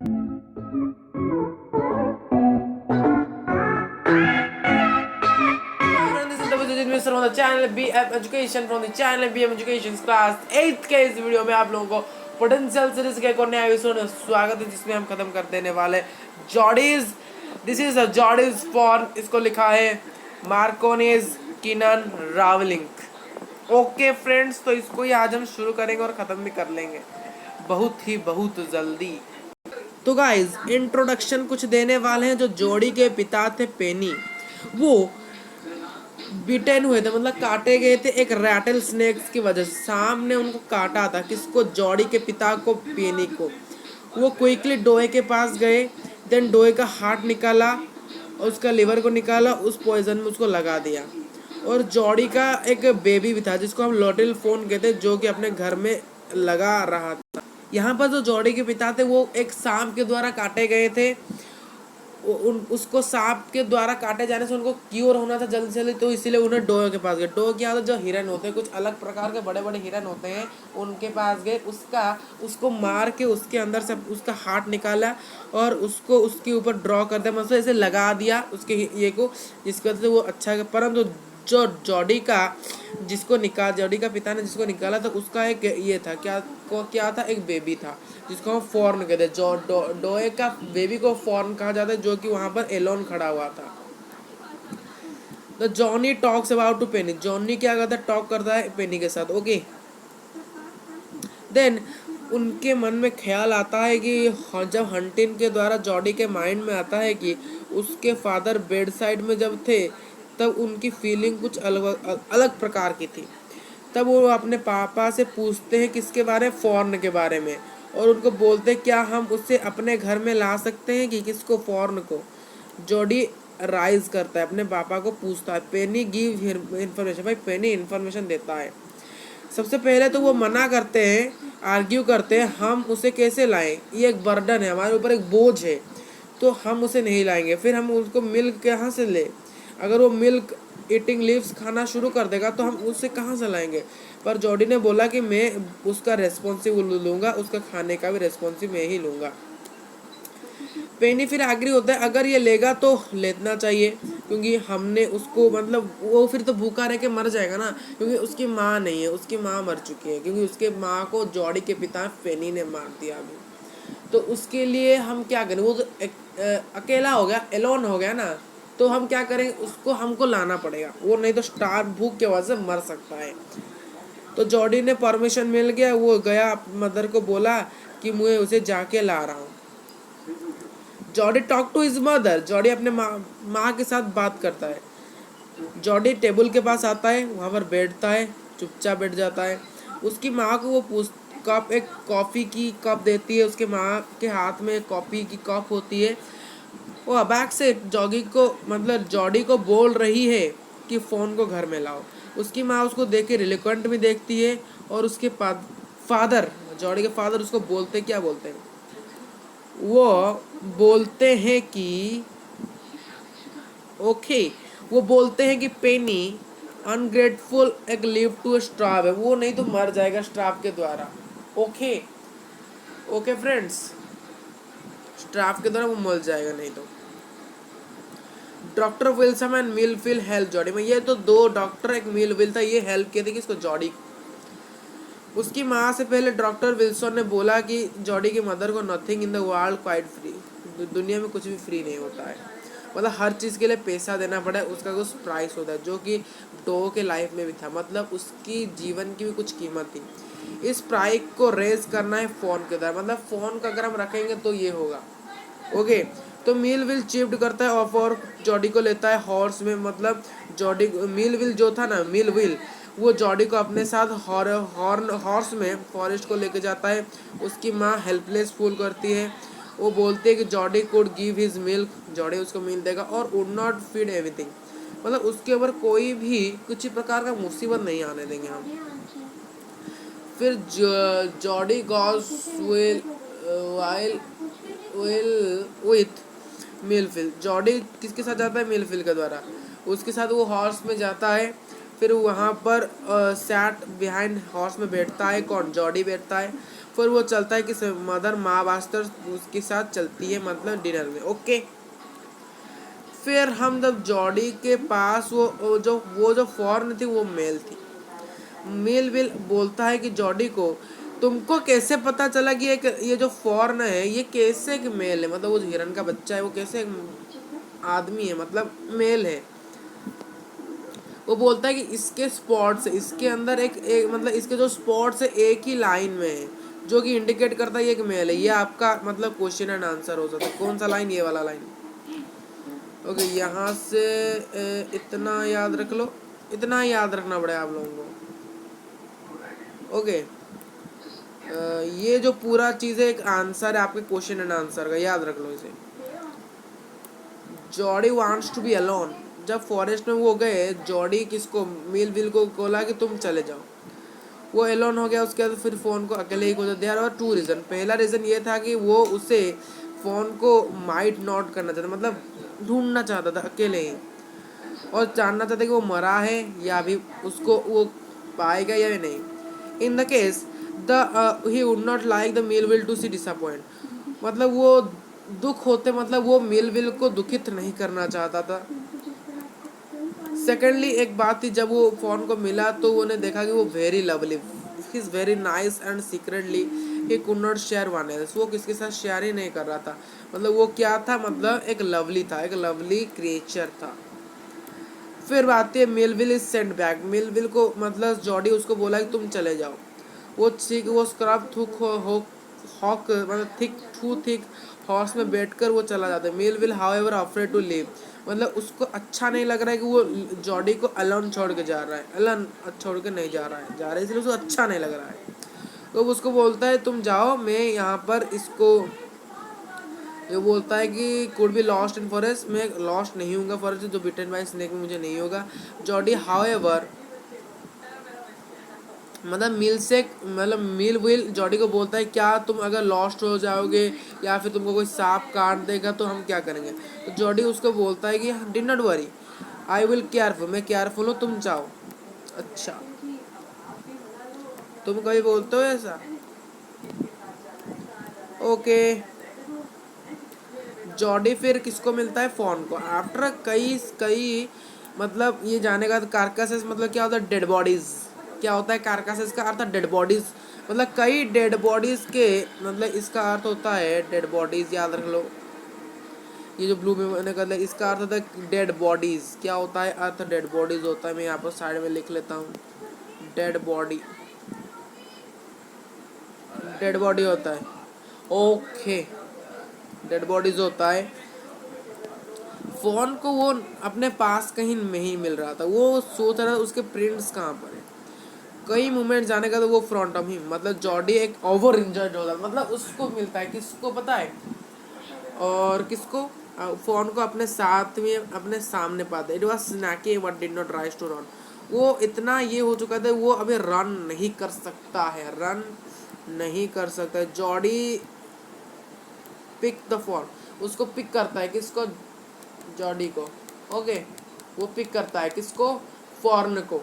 From the channel BM Education from the channel BM Education class 8th के इस video में आप लोगों को पोटेंशियल सीरीज के एक और नया एपिसोड में स्वागत है, जिसमें हम खत्म कर देने वाले Jodie's. This is a Jodie's for, इसको लिखा है मार्कोनीज किनन रावलिंग। ओके फ्रेंड्स, तो इसको ही आज हम शुरू करेंगे और ख़त्म भी कर लेंगे बहुत जल्दी। तो गाइज इंट्रोडक्शन कुछ देने वाले हैं। जो जोड़ी के पिता थे पेनी, वो बिटेन हुए थे, मतलब काटे गए थे एक रैटल स्नेक्स की वजह से। सांप ने उनको काटा था, किसको? जॉडी के पिता को, पेनी को। वो क्विकली डोए के पास गए, देन डोए का हार्ट निकाला और उसका लिवर को निकाला, उस पॉइजन में उसको लगा दिया। और जॉडी का एक बेबी भी था जिसको हम लोटिल फोन कहते, जो कि अपने घर में लगा रहा था। यहाँ पर जो जॉडी के पिता थे वो एक सांप के द्वारा काटे गए थे। उसको सांप के द्वारा काटे जाने से उनको क्योर होना था जल्दी से जल्दी, तो इसीलिए उन्हें डोए के पास गए। डोए क्या था? जो हिरन होते हैं, कुछ अलग प्रकार के बड़े बड़े हिरन होते हैं, उनके पास गए। उसको मार के उसके अंदर से उसका हार्ट निकाला और उसको उसके ऊपर ड्रॉ कर दिया, मतलब ऐसे लगा दिया उसके ये को, जिसकी वजह से वो अच्छा। परंतु जो जॉडी का पिता ने जिसको निकाला था, उसका एक ये था, क्या था? एक बेबी था जिसको हम फॉर्न कहते हैं। डोए का बेबी को फॉर्न कहा जाता है, जो कि वहां पर एलोन खड़ा हुआ था। तो Johnny talks about to Penny. जॉनी क्या करता है? टॉक करता है पेनी के साथ। ओके, देन उनके मन में ख्याल आता है कि जब हंटिन के द्वारा जॉडी के माइंड में आता है कि उसके फादर बेड साइड में जब थे, तब उनकी फीलिंग कुछ अलग प्रकार की थी। तब वो अपने पापा से पूछते हैं किसके बारे में? फॉर्न के बारे में। और उनको बोलते हैं क्या हम उससे अपने घर में ला सकते हैं? कि किसको? फॉर्न को। जॉडी राइज करता है, अपने पापा को पूछता है। पेनी गिव इन्फॉर्मेशन। भाई पेनी इन्फॉर्मेशन देता है। सबसे पहले तो वो मना करते हैं, आर्ग्यू करते हैं, हम उसे कैसे लाएं? ये एक बर्डन है, हमारे ऊपर एक बोझ है, तो हम उसे नहीं लाएंगे। फिर हम उसको मिल्क कहाँ से ले? अगर वो मिल्क ईटिंग लीव्स खाना शुरू कर देगा तो हम उसे कहाँ से लाएंगे? पर जॉडी ने बोला कि मैं उसका रेस्पॉन्सिबल लूँगा, उसका खाने का भी रेस्पॉन्सिबल मैं ही लूँगा। पेनी फिर एग्री होता है, अगर ये लेगा तो लेना चाहिए, क्योंकि हमने उसको, मतलब वो फिर तो भूखा रह के मर जाएगा ना, क्योंकि उसकी माँ नहीं है, उसकी माँ मर चुकी है, क्योंकि उसके माँ को जॉडी के पिता पेनी ने मार दिया अभी। तो उसके लिए हम क्या करें? वो तो अकेला हो गया, एलोन हो गया ना, तो हम क्या करेंगे? उसको हमको लाना पड़ेगा, वो नहीं तो स्टार भूख की वजह से मर सकता है। तो जॉडी ने परमिशन मिल गया, वो गया मदर को बोला कि मैं उसे जाके ला रहा हूँ। Jody talk to his mother. जॉडी अपने माँ के साथ बात करता है। जॉडी टेबल के पास आता है, वहाँ पर बैठता है, चुपचाप बैठ जाता है। उसकी माँ को वो एक कॉफ़ी की कप देती है। उसके माँ के हाथ में एक कॉफ़ी की कप होती है। वो अबाक से जॉडी को बोल रही है कि फ़ोन को घर में लाओ। उसकी माँ उसको देख के रिलेक्वेंट भी देखती है, और उसके फादर, जॉडी के फादर उसको बोलते, क्या बोलते हैं? वो बोलते हैं कि ओके, वो बोलते हैं कि पेनी अनग्रेटफुल एक लिव टू स्ट्राव है, वो नहीं तो मर जाएगा स्ट्राव के द्वारा। ओके ओके फ्रेंड्स, स्ट्राव के द्वारा वो मर जाएगा नहीं तो। Doctor Wilson and Millwheel help Jody में, ये तो दो डॉक्टर, एक मिलविल था, ये हेल्प किए थे किसको? जॉडी। उसकी माँ से पहले डॉक्टर विल्सन ने बोला कि जॉडी की मदर को nothing in the world quite free, दुनिया में कुछ भी फ्री नहीं होता है, मतलब हर चीज़ के लिए पैसा देना पड़ा है, उसका कुछ प्राइस होता है, जो कि डो के लाइफ में भी था, मतलब उसकी जीवन की भी कुछ कीमत थी। इस प्राइस को रेज करना है फ़ोन के द्वारा, मतलब फ़ोन का अगर हम रखेंगे तो ये होगा। ओके, तो मिलविल चिप्ड करता है और जॉडी को लेता है हॉर्स में, मतलब जॉडी मिलविल जो था ना, मिलविल, वो जॉडी को अपने साथ हॉर्स में फॉरेस्ट को लेके जाता है। उसकी माँ हेल्पलेस फील करती है, वो बोलती है कि Jordi could give his milk, Jordi उसको मिल देगा, और वुड नॉट फीड एवरीथिंग, मतलब उसके ऊपर कोई भी कुछ प्रकार का मुसीबत नहीं आने देंगे हम। फिर Jody goes will while with Millwheel. Jody किसके साथ जाता है? मिलफिल के द्वारा, उसके साथ वो हॉर्स में जाता है। फिर वहाँ पर सैट बिहाइंड हॉर्स में बैठता है कौन? जॉडी बैठता है। फिर वो चलता है कि मदर माँ वास्ते उसके साथ चलती है मतलब डिनर में। ओके, फिर हम जब जॉडी के पास वो जो फॉर्न थी वो मेल थी। मेल विल बोलता है कि जॉडी को तुमको कैसे पता चला कि एक ये जो फॉर्न है ये कैसे एक मेल है, मतलब वो हिरन का बच्चा है वो कैसे एक आदमी है मतलब मेल है। वो बोलता है कि इसके स्पॉट्स इसके अंदर एक मतलब इसके जो स्पॉट्स है एक ही लाइन में है जो कि इंडिकेट करता है ये एक मेल है। ये आपका मतलब क्वेश्चन एंड आंसर हो सकता है। कौन सा लाइन? ये वाला लाइन। ओके, यहाँ से इतना याद रख लो, इतना याद रखना पड़ेगा आप लोगों को। ओके, ये जो पूरा चीज़ है एक आंसर है आपके क्वेश्चन एंड आंसर का, याद रख लो इसे। Jody wants to be alone. जब फॉरेस्ट में वो गए, जॉडी किसको मिल विल को बोला कि तुम चले जाओ। वो एलोन हो गया, उसके बाद फिर फ़ोन को अकेले ही खोजा। There are two reason. पहला रीज़न ये था कि वो उसे फ़ोन को माइट नॉट करना चाहता, मतलब ढूंढना चाहता था अकेले ही, और जानना चाहता कि वो मरा है या अभी उसको वो पाएगा या नहीं। In the case the he would not like the Millwheel to see disappoint, मतलब वो दुख होते मतलब वो मिल विल को दुखित नहीं करना चाहता था। सेकेंडली एक बात थी, जब वो फ़ोन को मिला तो उन्हें देखा कि वो very lovely, he is very nice and secretly he could not share one else. वो किसके साथ शेयर ही नहीं कर रहा था, मतलब वो क्या था, मतलब एक लवली था, एक लवली क्रिएचर था। फिर आती है Millville is sent back. Millville को मतलब जॉडी उसको बोला कि तुम चले जाओ। वो स्क्रब थुक हॉक मतलब थिक हॉर्स में बैठकर वो चला जाता है। Millwheel however afraid to leave, मतलब उसको अच्छा नहीं लग रहा है कि वो जॉडी को अलोन छोड़ के जा रहा है, अलोन छोड़ के नहीं जा रहा है इसलिए उसको अच्छा नहीं लग रहा है। तो उसको बोलता है तुम जाओ, मैं यहाँ पर इसको, ये बोलता है कि could be lost in forest, मैं लॉस्ट नहीं हूँ फॉरेस्ट, जो बिटन बाय स्नेक में मुझे नहीं होगा। जॉडी हाउएवर मतलब मिल से मतलब मिल विल जॉडी को बोलता है क्या तुम अगर लॉस्ट हो जाओगे या फिर तुमको कोई सांप काट देगा तो हम क्या करेंगे। तो जॉडी उसको बोलता है कि did not worry, I will careful, मैं केयरफुल हूँ, तुम जाओ। अच्छा, तुम कभी बोलते हो ऐसा? ओके, जॉडी फिर किसको मिलता है? फोन को। आफ्टर कई कई मतलब ये जानेगा तो कार्कासेस मतलब क्या होता है? Dead bodies. क्या होता है कार्कासेस का अर्थ? डेड बॉडीज, मतलब कई डेड बॉडीज के मतलब इसका अर्थ होता है डेड बॉडीज, याद रख लो। ये जो ब्लू में मैंने कर लिया इसका अर्थ होता है डेड बॉडीज। क्या होता है अर्थ? डेड बॉडीज होता है। मैं यहाँ पर साइड में लिख लेता हूँ, डेड बॉडी, डेड बॉडी होता है। ओके, डेड बॉडीज होता है। फोन को वो अपने पास कहीं नहीं मिल रहा था, वो सोच रहा था उसके प्रिंट्स कहाँ पर है। कई मोमेंट जाने का तो वो फ्रंट ऑफ हिम, मतलब जॉडी एक ओवर इंजर्ड होता है, मतलब उसको मिलता है, किसको पता है? और किसको? फोन को अपने साथ में अपने सामने पाते। It was snaky but did not rise to run. वो इतना ये हो चुका था वो अभी रन नहीं कर सकता है, रन नहीं कर सकता है। जॉडी पिक द फोन, उसको पिक करता है, किसको? जॉडी को। ओके, वो पिक करता है किसको? फॉर्न को।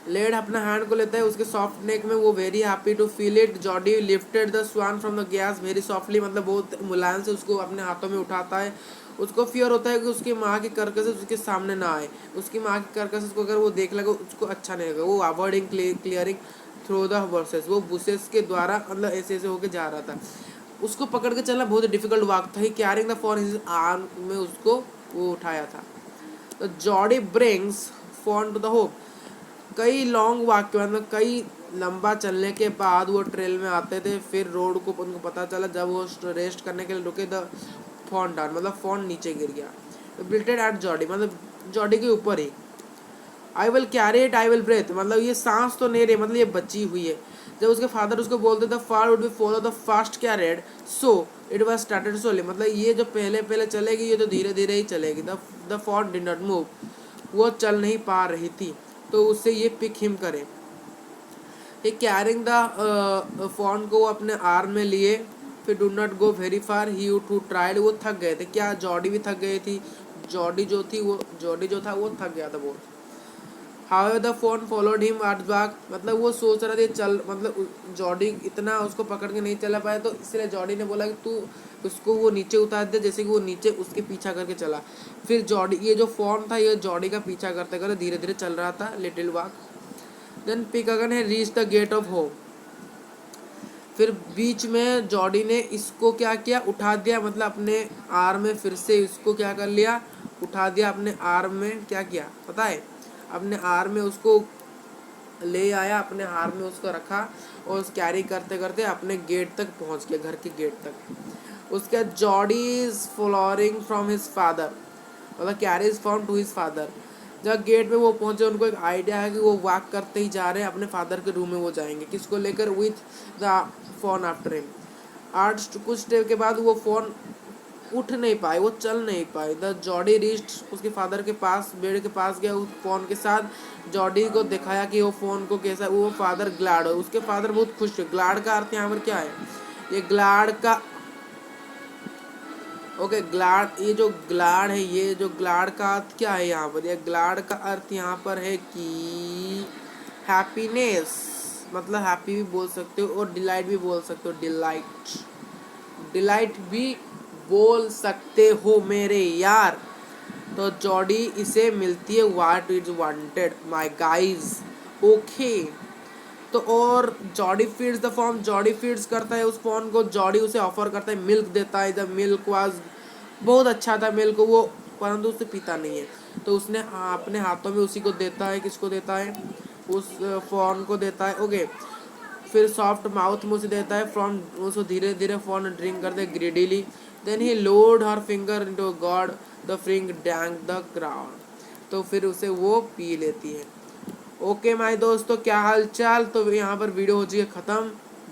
लेड अपना हैंड को लेता है उसके सॉफ्ट नेक में, वो very happy to feel it. Jody lifted the swan from the gas very softly, मतलब बहुत मुलायम से उसको अपने हाथों में उठाता है। उसको फियर होता है कि उसकी माँ की करकस उसके सामने ना आए, उसकी माँ की करकस को अगर वो देख लगा उसको अच्छा नहीं लगेगा। वो avoiding clearing through the buses, वो बुसेस के द्वारा मतलब ऐसे ऐसे होके जा रहा था। उसको पकड़ के चलना बहुत डिफिकल्ट वाक था। He carrying the for his arm में उसको वो उठाया था। तो Jody brings fawn to the hope. कई लॉन्ग वॉक के बाद में कई लंबा चलने के बाद वो ट्रेल में आते थे। फिर रोड को उनको पता चला जब वो रेस्ट करने के लिए रुके, द फोन डाउन मतलब फोन नीचे गिर गया। बिल्टेड एट जॉडी मतलब जॉडी के ऊपर ही। I will carry it I will breathe, मतलब ये सांस तो नहीं रही, मतलब ये बची हुई है। जब उसके फादर उसको बोलते the far would be follow the fast carried so it was started solely, मतलब ये जो पहले पहले चलेगी ये तो धीरे धीरे ही चलेगी। The for did not move, वो चल नहीं पा रही थी तो उससे ये पिक हिम करे। ये कैरिंग द फोन को अपने आर्म में लिए। फिर do not go very far he too tried, वो थक गए थे। क्या जॉडी भी थक गई थी? जॉडी जो था वो थक गया था बहुत। How the phone followed him at back, मतलब वो सोच रहा था चल, मतलब जॉडी इतना उसको पकड़ के नहीं चला पाया, तो इसलिए जॉडी ने बोला कि तू उसको वो नीचे उतार दे, जैसे कि वो नीचे उसके पीछा करके चला। फिर जॉडी, ये जो फोन था ये जॉडी का पीछा करते करते धीरे धीरे चल रहा था, लिटिल वॉक। देन पिकागन है reach the gate of home. फिर बीच में जॉडी ने इसको क्या किया, उठा दिया, मतलब अपने आर्म में फिर से इसको क्या कर लिया, उठा दिया अपने आर्म में। क्या किया पता है, अपने आर्म में उसको ले आया, अपने हाथ में उसको रखा और उस कैरी करते करते अपने गेट तक पहुंच गया, घर के गेट तक। उसके Jody is flowering from his father, मतलब carry is from to his father. जब गेट पे वो पहुंचे, उनको एक आइडिया है कि वो वॉक करते ही जा रहे हैं, अपने फादर के रूम में वो जाएंगे, किसको लेकर, with the phone after him. आज कुछ स्टेप के बाद वो फोन उठ नहीं पाए, वो चल नहीं पाए। द जॉडी रीच्ड, उसके फादर के पास, बेड के पास गया उस फोन के साथ, जॉडी को दिखाया कि वो फोन को कैसा, वो फादर ग्लैड हो, उसके फादर बहुत खुश है। ग्लैड का अर्थ यहाँ पर क्या है, ये ग्लैड का, ओके ग्लैड, ये जो ग्लैड है, ये जो ग्लैड का अर्थ क्या है यहाँ पर, ये ग्लैड का अर्थ यहाँ पर है कि हैप्पीनेस, मतलब हैप्पी भी बोल सकते हो और डिलाइट भी बोल सकते हो, डिलाइट, डिलाइट भी बोल सकते हो मेरे यार। तो जॉडी इसे मिलती है what is wanted my guys, okay. तो और Jordi feeds the form, Jordi feeds करता है उस फॉर्म को, जॉडी उसे ऑफर करता है, मिल्क देता है। द मिल्क वाज, बहुत अच्छा था मिल्क वो, परंतु उसे पीता नहीं है, तो उसने अपने हाथों में उसी को देता है, किसको देता है, उस फॉर्म को देता है, ओके। फिर सॉफ्ट माउथ में उसे देता है, फ्रॉम उसको धीरे धीरे फॉर्न ड्रिंक करते greedily. Then he load her finger into god the फ्रिंग डैंग द क्राउड, तो फिर उसे वो पी लेती है। ओके माय दोस्तों, क्या हाल चाल। तो यहाँ पर वीडियो हो चुकी है ख़त्म,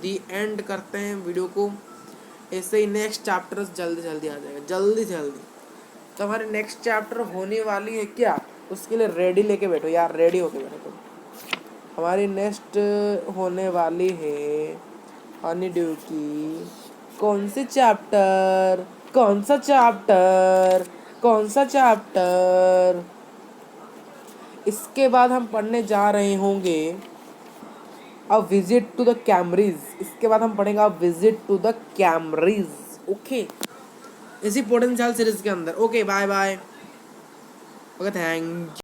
दी एंड करते हैं वीडियो को। ऐसे ही नेक्स्ट चैप्टर जल्दी जल्दी आ जाएगा, जल्दी जल्दी। तो हमारे नेक्स्ट चैप्टर होने वाली है क्या, उसके लिए रेडी लेके बैठो यार, रेडी होके बैठो तुम। हमारी नेक्स्ट होने वाली है हनी ड्यू की, कौन से चैप्टर, कौन सा चैप्टर, कौन सा चैप्टर, इसके बाद हम पढ़ने जा रहे होंगे a visit to the Cambridge, इसके बाद हम पढ़ेंगे a visit to the Cambridge, okay, इसी पोटेंशियल सीरीज के अंदर। Okay bye bye, okay thank